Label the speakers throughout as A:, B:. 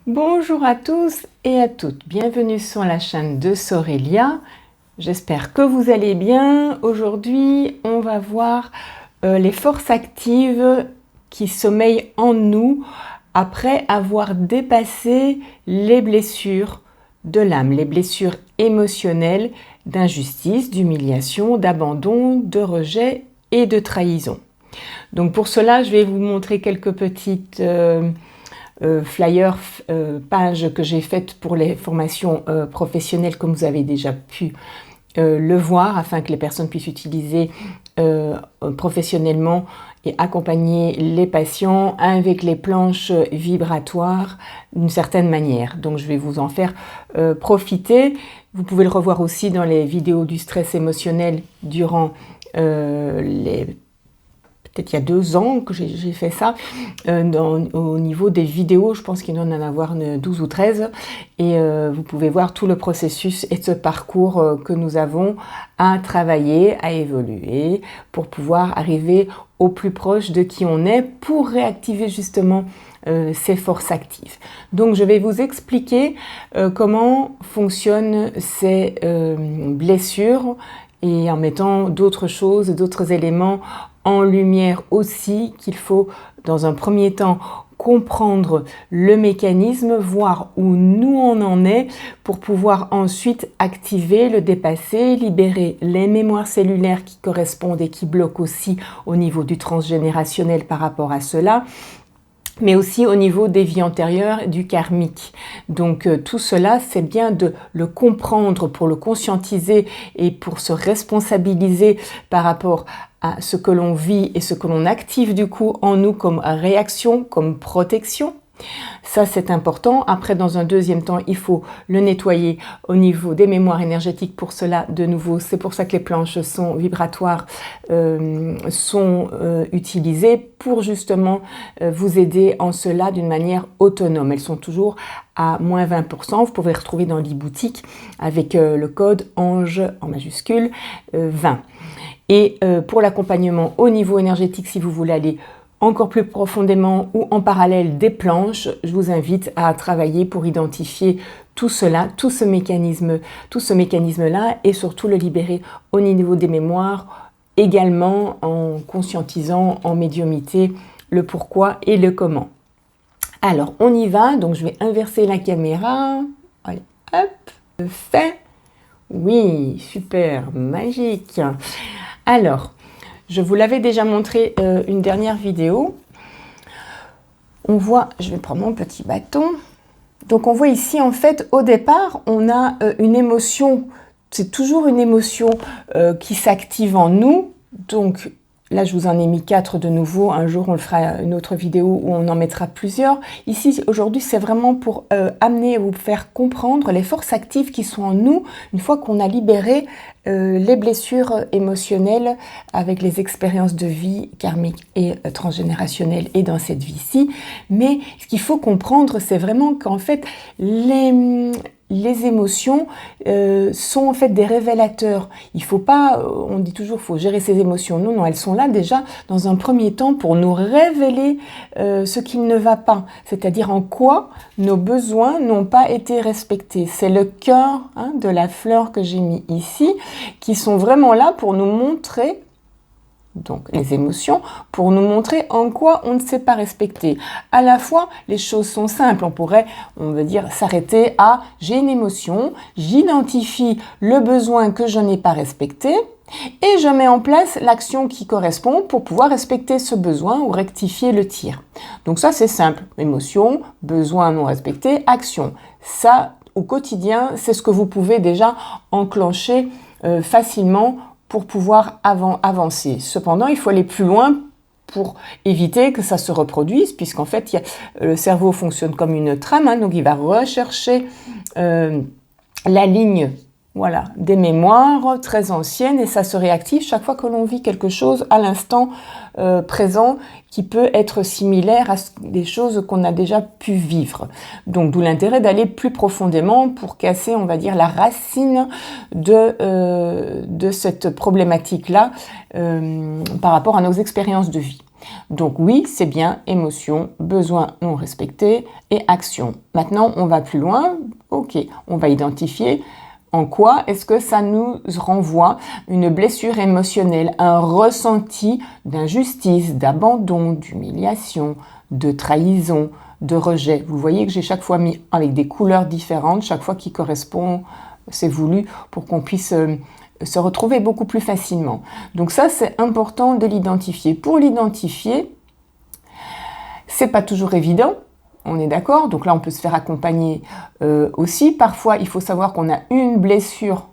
A: Bonjour à tous et à toutes, bienvenue sur la chaîne de Sorelia. J'espère que vous allez bien. Aujourd'hui, on va voir les forces actives qui sommeillent en nous après avoir dépassé les blessures de l'âme, les blessures émotionnelles d'injustice, d'humiliation, d'abandon, de rejet et de trahison. Donc pour cela, je vais vous montrer quelques petites flyers, pages que j'ai faites pour les formations professionnelles, comme vous avez déjà pu le voir, afin que les personnes puissent utiliser professionnellement et accompagner les patients avec les planches vibratoires d'une certaine manière. Donc je vais vous en faire profiter. Vous pouvez le revoir aussi dans les vidéos du stress émotionnel durant peut-être il y a 2 ans que j'ai fait ça, au niveau des vidéos, je pense qu'il doit en avoir 12 ou 13, et vous pouvez voir tout le processus et ce parcours que nous avons à travailler, à évoluer, pour pouvoir arriver au plus proche de qui on est, pour réactiver justement ces forces actives. Donc je vais vous expliquer comment fonctionnent ces blessures, et en mettant d'autres choses, d'autres éléments en lumière aussi, qu'il faut dans un premier temps comprendre le mécanisme, voir où nous on en est, pour pouvoir ensuite activer, le dépasser, libérer les mémoires cellulaires qui correspondent et qui bloquent aussi au niveau du transgénérationnel par rapport à cela, mais aussi au niveau des vies antérieures, du karmique. Donc tout cela, c'est bien de le comprendre pour le conscientiser et pour se responsabiliser par rapport à ce que l'on vit et ce que l'on active du coup en nous comme réaction, comme protection. Ça, c'est important. Après, dans un deuxième temps, il faut le nettoyer au niveau des mémoires énergétiques. Pour cela, de nouveau, c'est pour ça que les planches sont vibratoires, sont utilisées pour justement vous aider en cela d'une manière autonome. Elles sont toujours à moins 20%. Vous pouvez retrouver dans l'e-boutique avec le code ANGE en majuscule 20. Et pour l'accompagnement au niveau énergétique, si vous voulez aller encore plus profondément ou en parallèle des planches, je vous invite à travailler pour identifier tout cela, tout ce mécanisme-là, et surtout le libérer au niveau des mémoires, également en conscientisant en médiumnité le pourquoi et le comment. Alors on y va, donc je vais inverser la caméra. Allez, hop, fait. Oui, super, magique. Alors, je vous l'avais déjà montré une dernière vidéo. On voit, je vais prendre mon petit bâton. Donc on voit ici, en fait, au départ, on a une émotion. C'est toujours une émotion qui s'active en nous. Donc là, je vous en ai mis 4 de nouveau. Un jour, on le fera une autre vidéo où on en mettra plusieurs. Ici, aujourd'hui, c'est vraiment pour amener à vous faire comprendre les forces actives qui sont en nous une fois qu'on a libéré les blessures émotionnelles avec les expériences de vie karmiques et transgénérationnelles et dans cette vie-ci. Mais ce qu'il faut comprendre, c'est vraiment qu'en fait, les émotions sont en fait des révélateurs. Il faut pas, on dit toujours, faut gérer ses émotions. Non, non, elles sont là déjà dans un premier temps pour nous révéler ce qui ne va pas, c'est-à-dire en quoi nos besoins n'ont pas été respectés. C'est le cœur de la fleur que j'ai mis ici, qui sont vraiment là pour nous montrer, donc les émotions, pour nous montrer en quoi on ne s'est pas respecté. À la fois, les choses sont simples. On veut dire, s'arrêter à « j'ai une émotion, j'identifie le besoin que je n'ai pas respecté et je mets en place l'action qui correspond pour pouvoir respecter ce besoin ou rectifier le tir ». Donc ça, c'est simple. Émotion, besoin non respecté, action. Ça, au quotidien, c'est ce que vous pouvez déjà enclencher facilement pour pouvoir avancer. Cependant, il faut aller plus loin pour éviter que ça se reproduise, puisqu'en fait, le cerveau fonctionne comme une trame, donc il va rechercher la ligne, voilà, des mémoires très anciennes, et ça se réactive chaque fois que l'on vit quelque chose à l'instant présent qui peut être similaire à des choses qu'on a déjà pu vivre. Donc d'où l'intérêt d'aller plus profondément pour casser, on va dire, la racine de cette problématique-là par rapport à nos expériences de vie. Donc oui, c'est bien émotion, besoin non respecté et action. Maintenant, on va plus loin. Ok, on va identifier en quoi est-ce que ça nous renvoie une blessure émotionnelle, un ressenti d'injustice, d'abandon, d'humiliation, de trahison, de rejet. Vous voyez que j'ai chaque fois mis avec des couleurs différentes, chaque fois qui correspond, c'est voulu pour qu'on puisse se retrouver beaucoup plus facilement. Donc ça, c'est important de l'identifier. Pour l'identifier, c'est pas toujours évident. On est d'accord, donc là on peut se faire accompagner aussi. Parfois il faut savoir qu'on a une blessure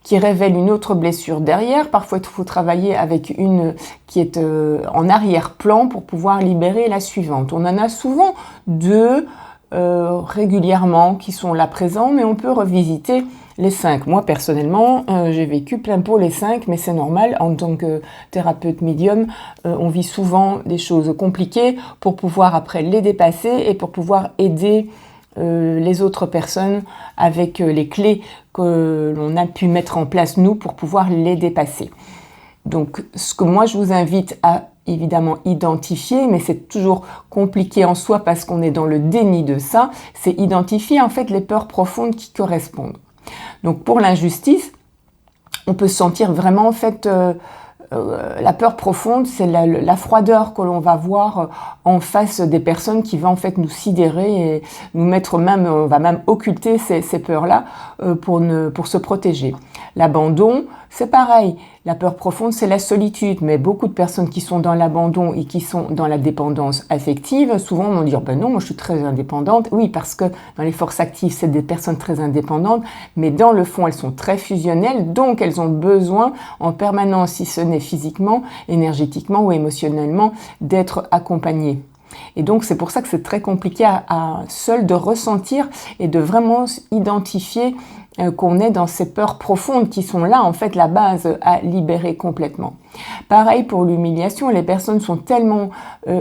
A: qui révèle une autre blessure derrière. Parfois il faut travailler avec une qui est en arrière-plan pour pouvoir libérer la suivante. On en a souvent deux régulièrement qui sont là présents, mais on peut revisiter les 5. Moi personnellement j'ai vécu plein pot les 5, mais c'est normal, en tant que thérapeute médium on vit souvent des choses compliquées pour pouvoir après les dépasser et pour pouvoir aider les autres personnes avec les clés que l'on a pu mettre en place nous pour pouvoir les dépasser. Donc ce que moi je vous invite à évidemment identifier, mais c'est toujours compliqué en soi parce qu'on est dans le déni de ça, c'est identifier en fait les peurs profondes qui correspondent. Donc pour l'injustice, on peut se sentir vraiment en fait la peur profonde, c'est la froideur que l'on va voir en face des personnes qui vont en fait nous sidérer et nous mettre même, on va même occulter ces peurs-là pour se protéger. L'abandon, c'est pareil. La peur profonde, c'est la solitude, mais beaucoup de personnes qui sont dans l'abandon et qui sont dans la dépendance affective, souvent vont dire « ben non, moi je suis très indépendante ». Oui, parce que dans les forces actives, c'est des personnes très indépendantes, mais dans le fond, elles sont très fusionnelles, donc elles ont besoin en permanence, si ce n'est physiquement, énergétiquement ou émotionnellement, d'être accompagnées. Et donc c'est pour ça que c'est très compliqué à seul de ressentir et de vraiment identifier qu'on est dans ces peurs profondes qui sont là, en fait, la base à libérer complètement. Pareil pour l'humiliation, les personnes sont tellement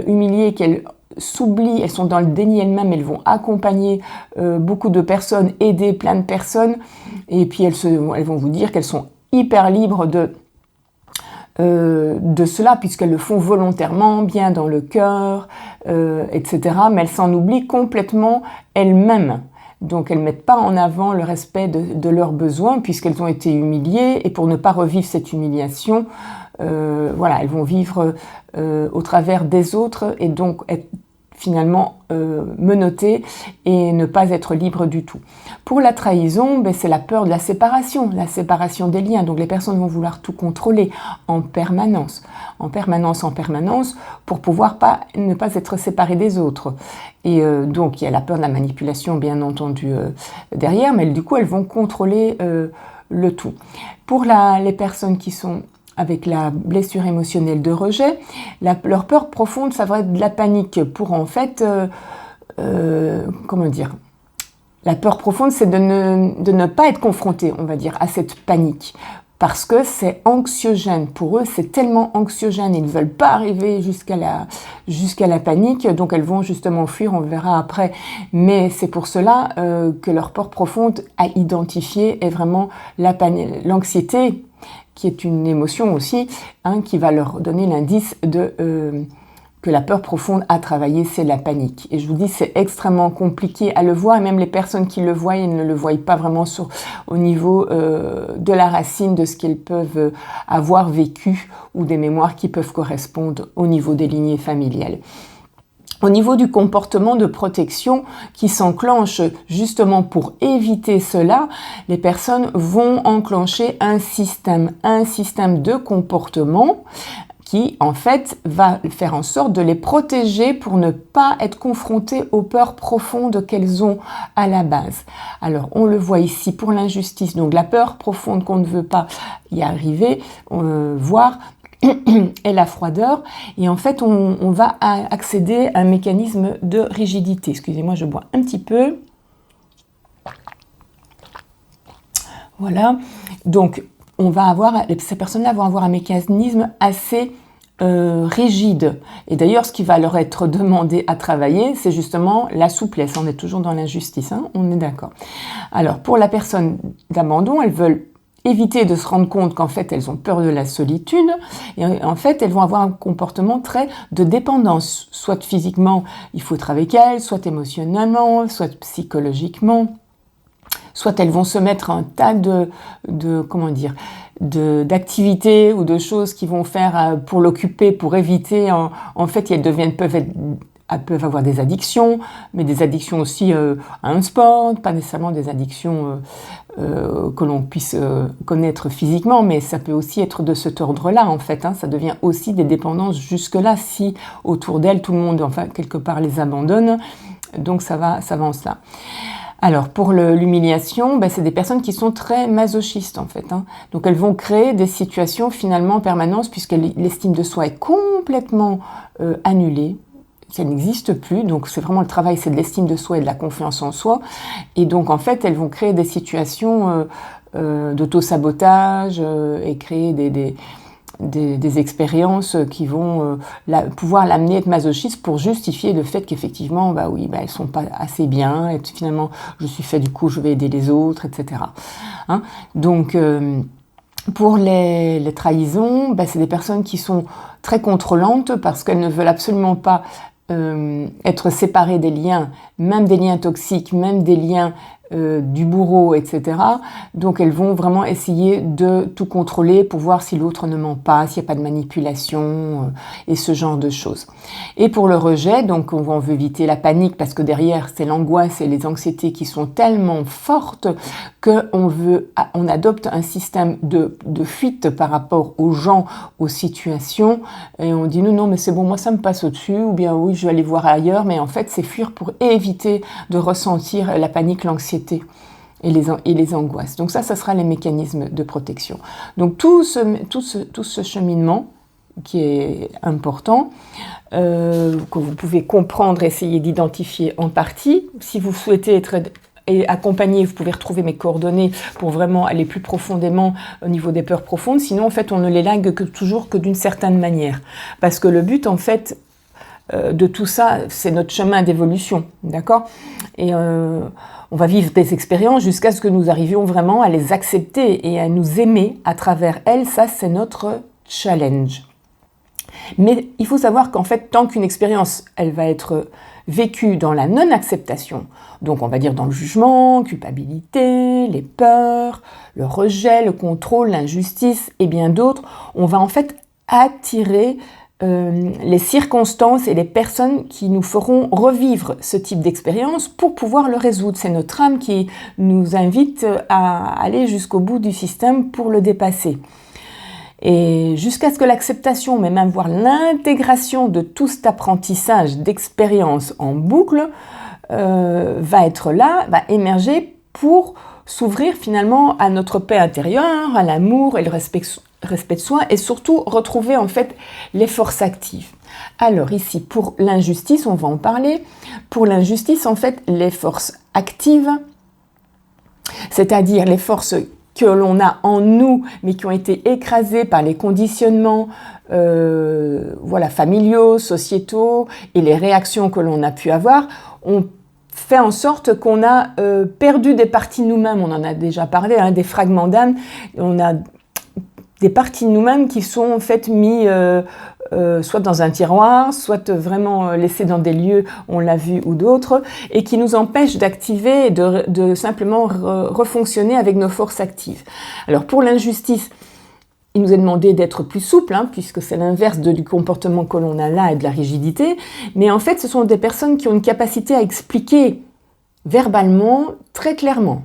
A: humiliées qu'elles s'oublient, elles sont dans le déni elles-mêmes, elles vont accompagner beaucoup de personnes, aider plein de personnes, et puis elles vont vous dire qu'elles sont hyper libres de cela, puisqu'elles le font volontairement, bien dans le cœur, etc. Mais elles s'en oublient complètement elles-mêmes. Donc elles ne mettent pas en avant le respect de leurs besoins, puisqu'elles ont été humiliées, et pour ne pas revivre cette humiliation, voilà, elles vont vivre au travers des autres, et donc être finalement menottées et ne pas être libres du tout. Pour la trahison, c'est la peur de la séparation des liens. Donc les personnes vont vouloir tout contrôler en permanence, pour pouvoir ne pas être séparées des autres. Et donc il y a la peur de la manipulation, bien entendu, derrière, mais du coup elles vont contrôler le tout. Pour les personnes qui sont avec la blessure émotionnelle de rejet, leur peur profonde, ça va être de la panique pour en fait, comment dire, la peur profonde, c'est de ne pas être confronté, on va dire, à cette panique. Parce que c'est anxiogène. Pour eux, c'est tellement anxiogène. Ils ne veulent pas arriver jusqu'à la panique. Donc, elles vont justement fuir. On verra après. Mais c'est pour cela que leur peur profonde à identifier est vraiment l'anxiété, qui est une émotion aussi, qui va leur donner l'indice que la peur profonde à travailler, c'est la panique. Et je vous dis, c'est extrêmement compliqué à le voir, et même les personnes qui le voient, elles ne le voient pas vraiment au niveau de la racine de ce qu'elles peuvent avoir vécu, ou des mémoires qui peuvent correspondre au niveau des lignées familiales. Au niveau du comportement de protection qui s'enclenche justement pour éviter cela, les personnes vont enclencher un système de comportement qui, en fait, va faire en sorte de les protéger pour ne pas être confrontées aux peurs profondes qu'elles ont à la base. Alors, on le voit ici pour l'injustice, donc la peur profonde qu'on ne veut pas y arriver, voir, et la froideur, et en fait, on va accéder à un mécanisme de rigidité. Excusez-moi, je bois un petit peu. Voilà, donc ces personnes-là vont avoir un mécanisme assez rigide. Et d'ailleurs, ce qui va leur être demandé à travailler, c'est justement la souplesse. On est toujours dans l'injustice, on est d'accord. Alors, pour la personne d'abandon, elles veulent éviter de se rendre compte qu'en fait elles ont peur de la solitude et en fait elles vont avoir un comportement très de dépendance, soit physiquement il faut être avec elles, soit émotionnellement, soit psychologiquement, soit elles vont se mettre un tas d'activités ou de choses qu'ils vont faire pour l'occuper, pour éviter, en fait elles peuvent avoir des addictions, mais des addictions aussi à un sport, pas nécessairement des addictions que l'on puisse connaître physiquement, mais ça peut aussi être de cet ordre-là, en fait. Ça devient aussi des dépendances jusque-là, si autour d'elles, tout le monde, enfin, quelque part, les abandonne. Donc ça va en cela. Alors, pour l'humiliation, c'est des personnes qui sont très masochistes, en fait. Donc, elles vont créer des situations, finalement, en permanence, puisque l'estime de soi est complètement annulée. Ça n'existe plus, donc c'est vraiment le travail, c'est de l'estime de soi et de la confiance en soi. Et donc, en fait, elles vont créer des situations d'auto-sabotage et créer des expériences qui vont pouvoir l'amener à être masochiste pour justifier le fait qu'effectivement, elles sont pas assez bien, et finalement, je suis fait, du coup, je vais aider les autres, etc. Donc, pour les trahisons, c'est des personnes qui sont très contrôlantes parce qu'elles ne veulent absolument pas être séparées des liens, même des liens toxiques, même des liens du bourreau, etc. Donc elles vont vraiment essayer de tout contrôler pour voir si l'autre ne ment pas, s'il n'y a pas de manipulation et ce genre de choses. Et pour le rejet, donc on veut éviter la panique parce que derrière c'est l'angoisse et les anxiétés qui sont tellement fortes qu'on adopte un système de fuite par rapport aux gens, aux situations, et on dit non mais c'est bon, moi ça me passe au-dessus, ou bien oui je vais aller voir ailleurs, mais en fait c'est fuir pour éviter de ressentir la panique, l'anxiété et les angoisses. Donc ça sera les mécanismes de protection. Donc tout ce cheminement qui est important, que vous pouvez comprendre, essayer d'identifier en partie. Si vous souhaitez être accompagné, vous pouvez retrouver mes coordonnées pour vraiment aller plus profondément au niveau des peurs profondes. Sinon, en fait, on ne les lègue toujours que d'une certaine manière. Parce que le but, en fait, de tout ça, c'est notre chemin d'évolution, d'accord ? Et on va vivre des expériences jusqu'à ce que nous arrivions vraiment à les accepter et à nous aimer à travers elles. Ça, c'est notre challenge. Mais il faut savoir qu'en fait, tant qu'une expérience, elle va être vécue dans la non-acceptation, donc on va dire dans le jugement, culpabilité, les peurs, le rejet, le contrôle, l'injustice et bien d'autres, on va en fait attirer les circonstances et les personnes qui nous feront revivre ce type d'expérience pour pouvoir le résoudre. C'est notre âme qui nous invite à aller jusqu'au bout du système pour le dépasser. Et jusqu'à ce que l'acceptation, mais même voire l'intégration de tout cet apprentissage d'expérience en boucle va être là, va émerger pour s'ouvrir finalement à notre paix intérieure, à l'amour et le respect de soi, et surtout retrouver en fait les forces actives. Alors ici, pour l'injustice, on va en parler. Pour l'injustice, en fait, les forces actives, c'est-à-dire les forces que l'on a en nous, mais qui ont été écrasées par les conditionnements familiaux, sociétaux, et les réactions que l'on a pu avoir, ont fait en sorte qu'on a perdu des parties de nous-mêmes. On en a déjà parlé, des fragments d'âme. On a des parties de nous-mêmes qui sont en fait mis soit dans un tiroir, soit vraiment laissées dans des lieux, on l'a vu, ou d'autres, et qui nous empêchent d'activer et de simplement refonctionner avec nos forces actives. Alors pour l'injustice, il nous est demandé d'être plus souple, puisque c'est l'inverse du comportement que l'on a là et de la rigidité, mais en fait ce sont des personnes qui ont une capacité à expliquer verbalement très clairement.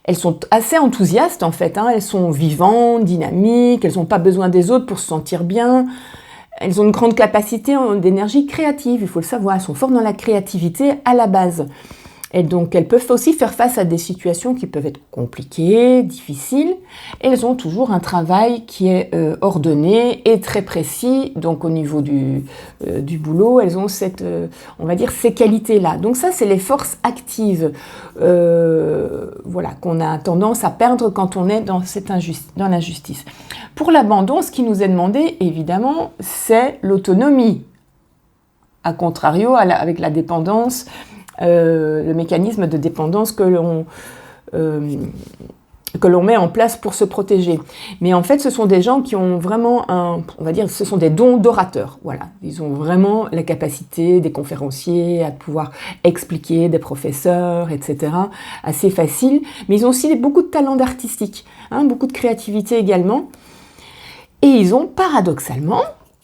A: Elles sont assez enthousiastes en fait, elles sont vivantes, dynamiques, elles n'ont pas besoin des autres pour se sentir bien. Elles ont une grande capacité d'énergie créative, il faut le savoir, elles sont fortes dans la créativité à la base. Et donc elles peuvent aussi faire face à des situations qui peuvent être compliquées, difficiles. Et elles ont toujours un travail qui est ordonné et très précis. Donc au niveau du boulot, elles ont on va dire, ces qualités-là. Donc ça, c'est les forces actives qu'on a tendance à perdre quand on est dans l'injustice. Pour l'abandon, ce qui nous est demandé, évidemment, c'est l'autonomie. A contrario, avec la dépendance, le mécanisme de dépendance que l'on que l'on met en place pour se protéger. Mais en fait, ce sont des gens qui ont vraiment on va dire, ce sont des dons d'orateurs. Voilà, ils ont vraiment la capacité, des conférenciers, à pouvoir expliquer, des professeurs, etc. Assez facile. Mais ils ont aussi beaucoup de talent artistique, beaucoup de créativité également. Et ils ont paradoxalement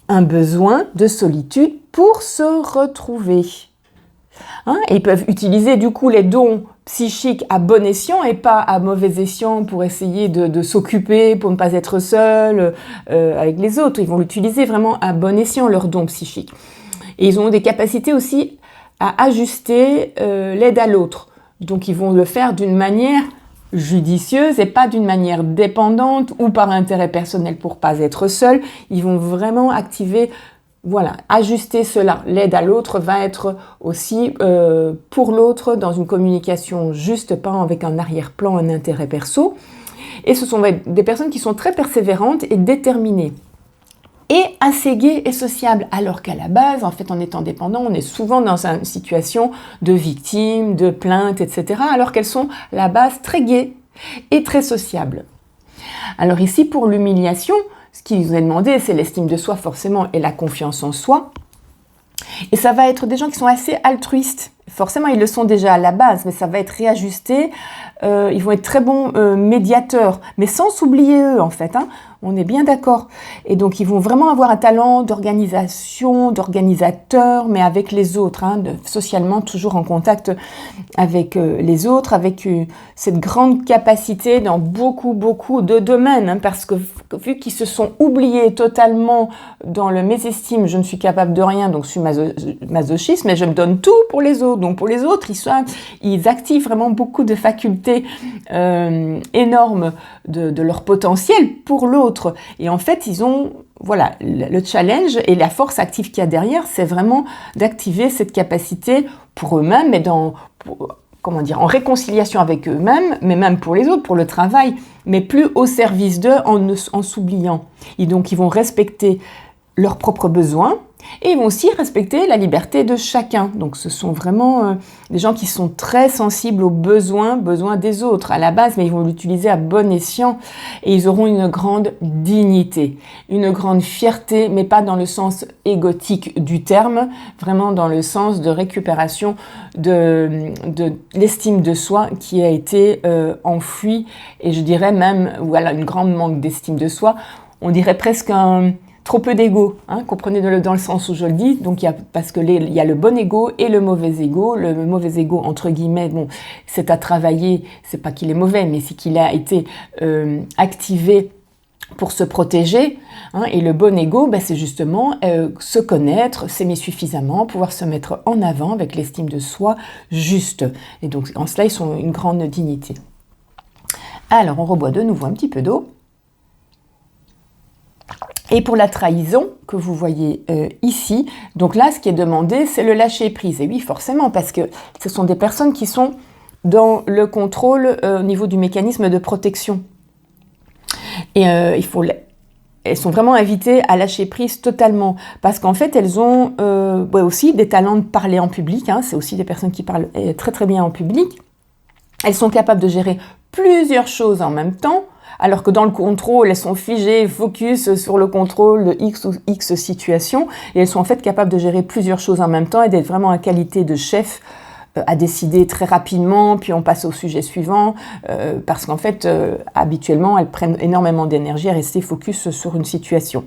A: un besoin de solitude pour se retrouver. Et ils peuvent utiliser du coup les dons psychiques à bon escient et pas à mauvais escient pour essayer de s'occuper, pour ne pas être seul avec les autres. Ils vont l'utiliser vraiment à bon escient, leurs dons psychiques. Et ils ont des capacités aussi à ajuster l'aide à l'autre. Donc ils vont le faire d'une manière judicieuse et pas d'une manière dépendante ou par intérêt personnel pour pas être seul. Ils vont vraiment activer, ajuster cela. L'aide à l'autre va être aussi pour l'autre dans une communication juste, pas avec un arrière-plan, un intérêt perso. Et ce sont des personnes qui sont très persévérantes et déterminées. Et assez gaies et sociables, alors qu'à la base, en fait, en étant dépendant, on est souvent dans une situation de victime, de plainte, etc., alors qu'elles sont à la base très gaies et très sociables. Alors ici, pour l'humiliation, ce qui nous est demandé, c'est l'estime de soi forcément et la confiance en soi. Et ça va être des gens qui sont assez altruistes. Forcément, ils le sont déjà à la base, mais ça va être réajusté. Ils vont être très bons médiateurs, mais sans s'oublier eux, en fait. On est bien d'accord. Et donc, ils vont vraiment avoir un talent d'organisation, d'organisateur, mais avec les autres, socialement, toujours en contact avec les autres, avec cette grande capacité dans beaucoup, beaucoup de domaines, parce que vu qu'ils se sont oubliés totalement dans le mésestime, je ne suis capable de rien, donc je suis masochiste, mais je me donne tout pour les autres. Donc pour les autres, ils activent vraiment beaucoup de facultés énormes de leur potentiel pour l'autre. Et en fait, ils ont, le challenge et la force active qu'il y a derrière, c'est vraiment d'activer cette capacité pour eux-mêmes, mais en réconciliation avec eux-mêmes, mais même pour les autres, pour le travail, mais plus au service d'eux en s'oubliant. Et donc, ils vont respecter leurs propres besoins, et ils vont aussi respecter la liberté de chacun. Donc ce sont vraiment des gens qui sont très sensibles aux besoins des autres à la base, mais ils vont l'utiliser à bon escient et ils auront une grande dignité, une grande fierté, mais pas dans le sens égotique du terme, vraiment dans le sens de récupération de l'estime de soi qui a été enfouie, et je dirais même, une grande manque d'estime de soi, on dirait presque trop peu d'ego, comprenez dans le sens où je le dis, donc parce que il y a le bon ego et le mauvais ego entre guillemets, c'est à travailler, c'est pas qu'il est mauvais, mais c'est qu'il a été activé pour se protéger, et le bon ego, c'est justement se connaître, s'aimer suffisamment, pouvoir se mettre en avant avec l'estime de soi juste, et donc en cela ils sont une grande dignité. Alors on reboit de nouveau un petit peu d'eau. Et pour la trahison que vous voyez ici, donc là, ce qui est demandé, c'est le lâcher-prise. Et oui, forcément, parce que ce sont des personnes qui sont dans le contrôle au niveau du mécanisme de protection. Et elles sont vraiment invitées à lâcher prise totalement, parce qu'en fait, elles ont aussi des talents de parler en public. C'est aussi des personnes qui parlent très très bien en public. Elles sont capables de gérer plusieurs choses en même temps, alors que dans le contrôle, elles sont figées, focus sur le contrôle de X ou X situation, et elles sont en fait capables de gérer plusieurs choses en même temps et d'être vraiment en qualité de chef à décider très rapidement, puis on passe au sujet suivant, parce qu'en fait, habituellement, elles prennent énormément d'énergie à rester focus sur une situation.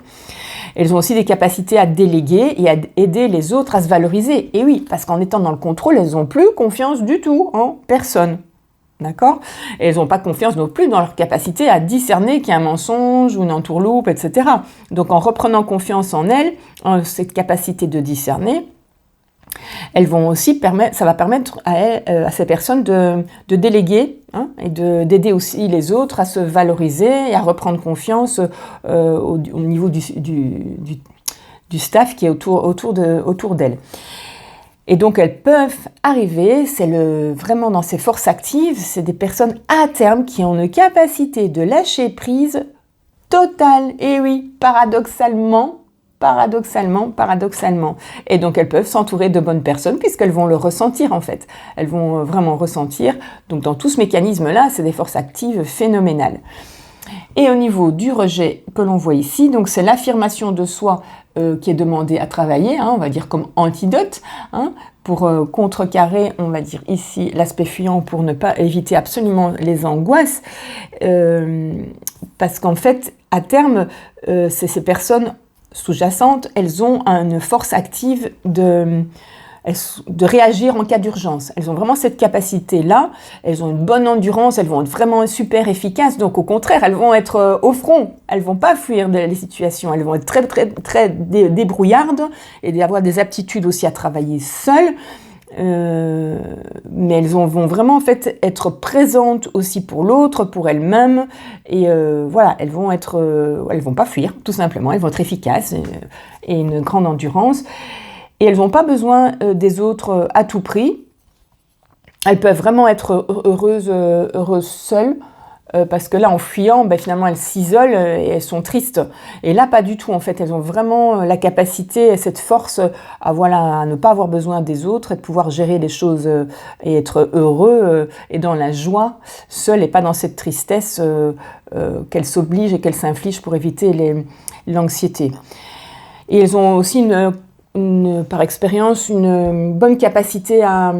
A: Elles ont aussi des capacités à déléguer et à aider les autres à se valoriser. Et oui, parce qu'en étant dans le contrôle, elles n'ont plus confiance du tout en personne. D'accord ? Et elles n'ont pas confiance non plus dans leur capacité à discerner qu'il y a un mensonge ou une entourloupe, etc. Donc en reprenant confiance en elles, en cette capacité de discerner, elles vont aussi ça va permettre à ces personnes de déléguer et d'aider aussi les autres à se valoriser et à reprendre confiance au niveau du staff qui est autour d'elles. Et donc, elles peuvent arriver, vraiment dans ces forces actives, c'est des personnes à terme qui ont une capacité de lâcher prise totale. Et oui, paradoxalement, paradoxalement. Et donc elles peuvent s'entourer de bonnes personnes puisqu'elles vont le ressentir en fait. Elles vont vraiment ressentir. Donc dans tout ce mécanisme-là, c'est des forces actives phénoménales. Et au niveau du rejet que l'on voit ici, donc c'est l'affirmation de soi qui est demandée à travailler, hein, on va dire comme antidote, hein, pour contrecarrer, on va dire ici, l'aspect fuyant pour ne pas éviter absolument les angoisses. Parce qu'en fait, à terme, ces personnes sous-jacentes, elles ont une force active de réagir en cas d'urgence. Elles ont vraiment cette capacité-là, elles ont une bonne endurance, elles vont être vraiment super efficaces, donc au contraire, elles vont être au front, elles vont pas fuir les situations, elles vont être très débrouillardes et avoir des aptitudes aussi à travailler seules, mais elles vont vraiment en fait être présentes aussi pour l'autre, pour elles-mêmes, et voilà, elles vont pas fuir, tout simplement, elles vont être efficaces et une grande endurance. Et elles n'ont pas besoin des autres à tout prix. Elles peuvent vraiment être heureuses seules, parce que là, en fuyant, finalement, elles s'isolent et elles sont tristes. Et là, pas du tout, en fait. Elles ont vraiment la capacité, cette force à ne pas avoir besoin des autres et de pouvoir gérer les choses et être heureux et dans la joie, seules et pas dans cette tristesse qu'elles s'obligent et qu'elles s'infligent pour éviter l'anxiété. Et elles ont aussi par expérience, une bonne capacité à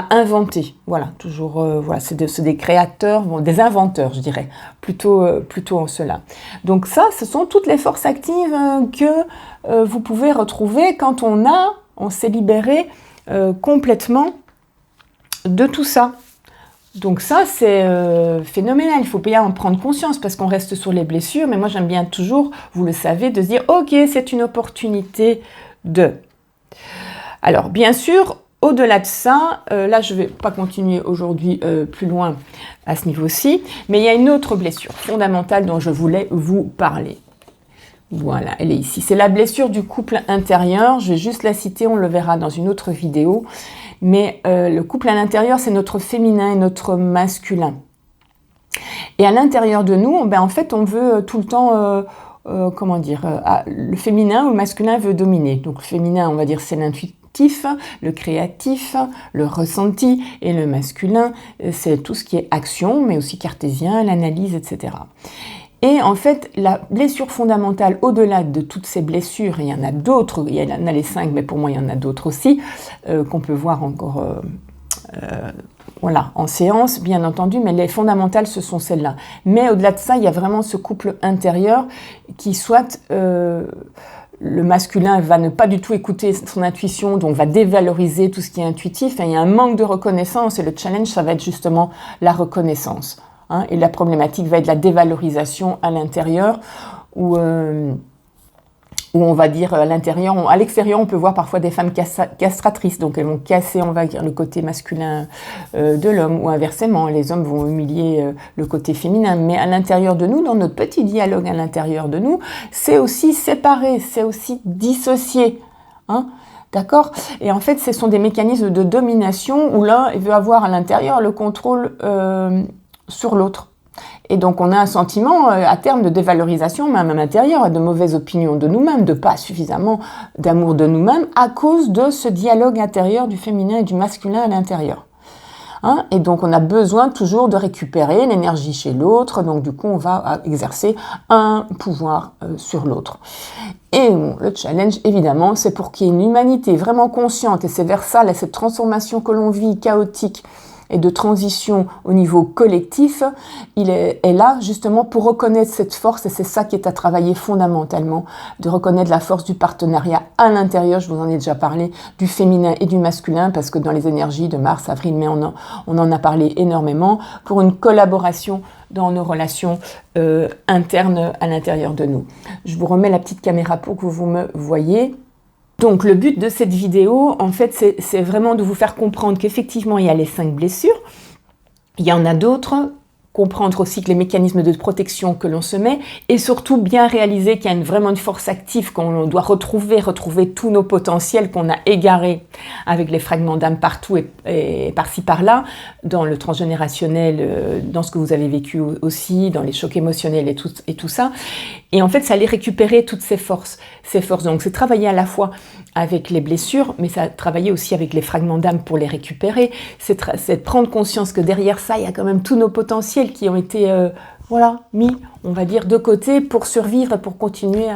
A: inventer. Voilà, toujours, c'est des créateurs, des inventeurs, je dirais, plutôt en cela. Donc ça, ce sont toutes les forces actives que vous pouvez retrouver quand on s'est libéré complètement de tout ça. Donc ça, c'est phénoménal, il faut bien en prendre conscience parce qu'on reste sur les blessures, mais moi j'aime bien toujours, vous le savez, de se dire « Ok, c'est une opportunité de… » Alors, bien sûr, au-delà de ça, là je ne vais pas continuer aujourd'hui plus loin à ce niveau-ci, mais il y a une autre blessure fondamentale dont je voulais vous parler. Voilà, elle est ici. C'est la blessure du couple intérieur. Je vais juste la citer, on le verra dans une autre vidéo. Mais le couple à l'intérieur, c'est notre féminin et notre masculin. Et à l'intérieur de nous, en fait, on veut tout le temps, le féminin ou le masculin veut dominer. Donc le féminin, on va dire, c'est l'intuitif, le créatif, le ressenti, et le masculin, c'est tout ce qui est action, mais aussi cartésien, l'analyse, etc. Et en fait, la blessure fondamentale, au-delà de toutes ces blessures, et il y en a d'autres, il y en a les 5, mais pour moi il y en a d'autres aussi, qu'on peut voir encore en séance, bien entendu, mais les fondamentales, ce sont celles-là. Mais au-delà de ça, il y a vraiment ce couple intérieur qui soit… le masculin va ne pas du tout écouter son intuition, donc va dévaloriser tout ce qui est intuitif, et il y a un manque de reconnaissance, et le challenge, ça va être justement la reconnaissance. Et la problématique va être la dévalorisation à l'intérieur, où on va dire à l'extérieur, on peut voir parfois des femmes castratrices, donc elles vont casser, on va dire, le côté masculin de l'homme, ou inversement, les hommes vont humilier le côté féminin. Mais à l'intérieur de nous, dans notre petit dialogue à l'intérieur de nous, c'est aussi séparé, c'est aussi dissocié. D'accord ? Et en fait, ce sont des mécanismes de domination où l'un veut avoir à l'intérieur le contrôle sur l'autre. Et donc on a un sentiment à terme de dévalorisation, même à l'intérieur, de mauvaise opinion de nous-mêmes, de pas suffisamment d'amour de nous-mêmes à cause de ce dialogue intérieur du féminin et du masculin à l'intérieur. Et donc on a besoin toujours de récupérer l'énergie chez l'autre, donc du coup on va exercer un pouvoir sur l'autre. Et le challenge, évidemment, c'est pour qu'il y ait une humanité vraiment consciente, et c'est vers ça, cette transformation que l'on vit, chaotique, et de transition au niveau collectif, il est là justement pour reconnaître cette force, et c'est ça qui est à travailler fondamentalement, de reconnaître la force du partenariat à l'intérieur, je vous en ai déjà parlé, du féminin et du masculin, parce que dans les énergies de Mars, avril, mai, on en a parlé énormément, pour une collaboration dans nos relations internes à l'intérieur de nous. Je vous remets la petite caméra pour que vous me voyez. Donc le but de cette vidéo, en fait, c'est vraiment de vous faire comprendre qu'effectivement, il y a les 5 blessures. Il y en a d'autres comprendre aussi que les mécanismes de protection que l'on se met, et surtout bien réaliser qu'il y a vraiment une force active, qu'on doit retrouver tous nos potentiels qu'on a égarés avec les fragments d'âme partout et par-ci par-là, dans le transgénérationnel, dans ce que vous avez vécu aussi, dans les chocs émotionnels et tout ça. Et en fait, ça allait récupérer toutes ces forces. Donc c'est travailler à la fois avec les blessures, mais ça travailler aussi avec les fragments d'âme pour les récupérer. C'est prendre conscience que derrière ça, il y a quand même tous nos potentiels qui ont été mis, on va dire, de côté pour survivre et pour continuer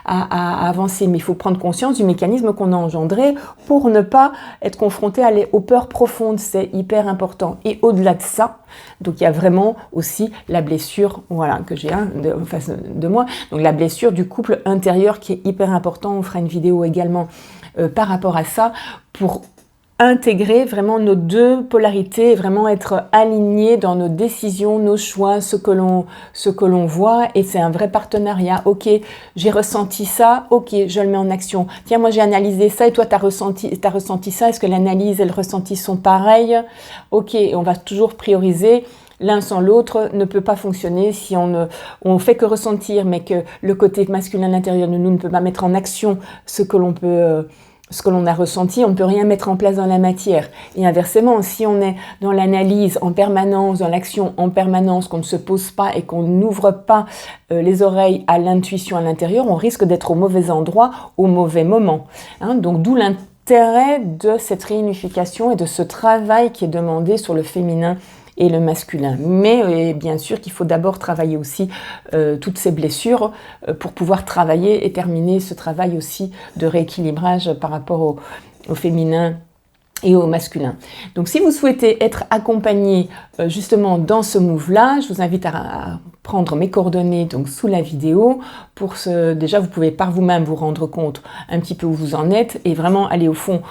A: à avancer. Mais il faut prendre conscience du mécanisme qu'on a engendré pour ne pas être confronté aux peurs profondes. C'est hyper important. Et au-delà de ça, donc il y a vraiment aussi la blessure, que j'ai en face de moi. Donc la blessure du couple intérieur qui est hyper important. On fera une vidéo également par rapport à ça pour intégrer vraiment nos deux polarités, vraiment être alignés dans nos décisions, nos choix, ce que l'on voit, et c'est un vrai partenariat. Ok, j'ai ressenti ça, ok, je le mets en action. Tiens, moi j'ai analysé ça et toi t'as ressenti ça, est-ce que l'analyse et le ressenti sont pareils? Ok, on va toujours prioriser. L'un sans l'autre ne peut pas fonctionner si on fait que ressentir, mais que le côté masculin à l'intérieur de nous ne peut pas mettre en action ce que l'on a ressenti, on ne peut rien mettre en place dans la matière. Et inversement, si on est dans l'analyse en permanence, dans l'action en permanence, qu'on ne se pose pas et qu'on n'ouvre pas les oreilles à l'intuition à l'intérieur, on risque d'être au mauvais endroit, au mauvais moment. Donc d'où l'intérêt de cette réunification et de ce travail qui est demandé sur le féminin et le masculin. Mais bien sûr qu'il faut d'abord travailler aussi toutes ces blessures pour pouvoir travailler et terminer ce travail aussi de rééquilibrage par rapport au féminin et au masculin. Donc si vous souhaitez être accompagné justement dans ce move-là, je vous invite à prendre mes coordonnées donc sous la vidéo. Déjà, vous pouvez par vous-même vous rendre compte un petit peu où vous en êtes et vraiment aller au fond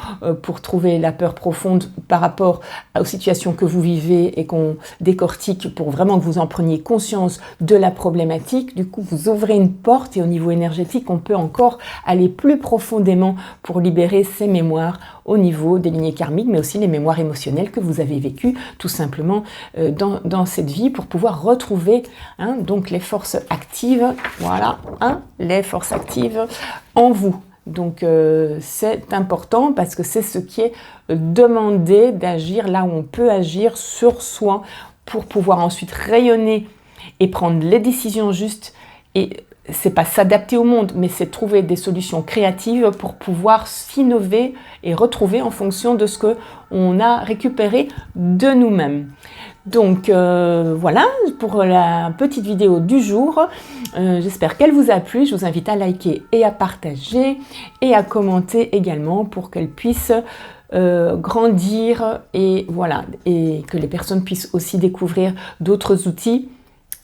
A: pour trouver la peur profonde par rapport aux situations que vous vivez et qu'on décortique pour vraiment que vous en preniez conscience de la problématique. Du coup, vous ouvrez une porte et au niveau énergétique, on peut encore aller plus profondément pour libérer ces mémoires au niveau des lignées karmiques, mais aussi les mémoires émotionnelles que vous avez vécues tout simplement dans cette vie pour pouvoir retrouver donc les forces actives, les forces actives en vous. Donc c'est important parce que c'est ce qui est demandé d'agir là où on peut agir sur soi pour pouvoir ensuite rayonner et prendre les décisions justes. Et c'est pas s'adapter au monde, mais c'est trouver des solutions créatives pour pouvoir s'innover et retrouver en fonction de ce que on a récupéré de nous-mêmes. Donc voilà pour la petite vidéo du jour. J'espère qu'elle vous a plu. Je vous invite à liker et à partager et à commenter également pour qu'elle puisse grandir et que les personnes puissent aussi découvrir d'autres outils.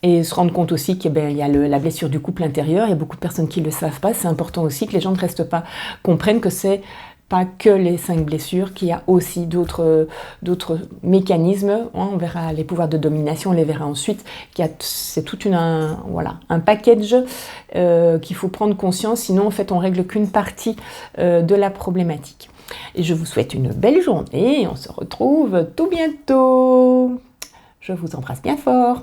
A: Et se rendre compte aussi qu'il y a la blessure du couple intérieur. Il y a beaucoup de personnes qui ne le savent pas. C'est important aussi que les gens ne restent pas, comprennent que c'est pas que les 5 blessures, qu'il y a aussi d'autres mécanismes. On verra les pouvoirs de domination, on les verra ensuite. C'est tout un package qu'il faut prendre conscience. Sinon, en fait, on règle qu'une partie de la problématique. Et je vous souhaite une belle journée. On se retrouve tout bientôt. Je vous embrasse bien fort.